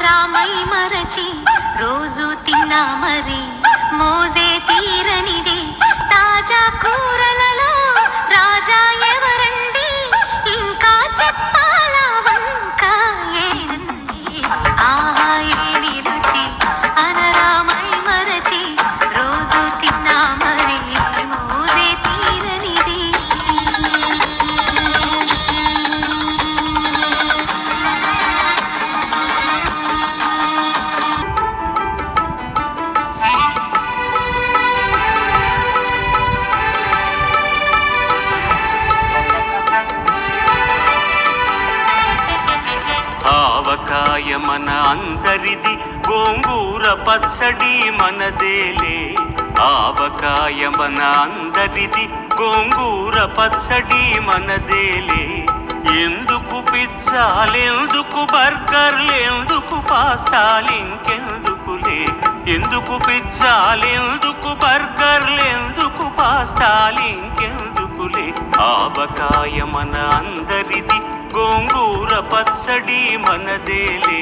అనరామై మరచి రోజు తిన్నా మరి మోజే తీరనిది తాజా కూరలలో రాజా ఎవరండి ఇంకా చెప్పాలా వంక ఏనండి ఆహా ఏడి రుచి అనరామై మరచి రోజు తిన్నా మరి మోజే తీరనిది ఆవకాయ మన అందరిది గోంగూర పచ్చడి మనదేలే ఆవకాయ మన అందరిది గోంగూర పచ్చడి మనదేలే ఎందుకు పిజ్జాలెందుకు బర్గర్లెందుకు పాస్తాలింకెందుకులే ఎందుకు పిజ్జాలెందుకు బర్గర్లెందుకు పాస్తాలింకెందుకులే ఆవకాయ మన అందరిది గోంగూర పచ్చడి మనదేలే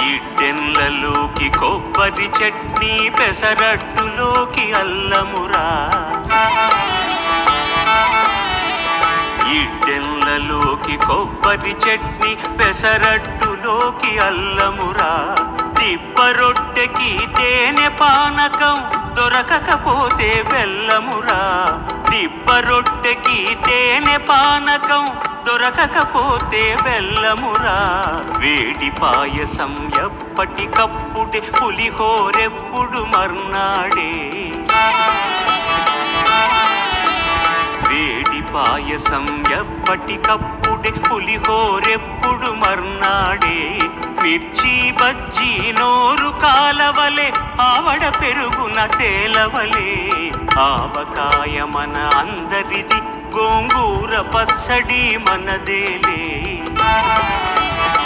ఇడ్డెన్లలోకి కొబ్బరి చట్నీ పెసరట్టులోకి అల్లమురా ఇడ్డెన్లలోకి కొబ్బరి చట్నీ పెసరట్టులోకి అల్లమురా దిబ్బ రొట్టెకి తేనె పానకం దొరకకపోతే బెల్లమురా దిబ్బ రొట్టెకి తేనె పానకం దొరకకపోతే బెల్లమురా వేడి పాయసం ఎప్పటికప్పుడే పులిహోరెప్పుడు మర్నాడే వేడి పాయసం ఎప్పటికప్పుడే పులిహోరెప్పుడు మర్నాడే మిర్చి బజ్జీ నోరు కాలవలే ఆవడ పెరుగున తేలవలే ఆవకాయ మన అందరిది గోంగూర పచ్చడి మనదేలే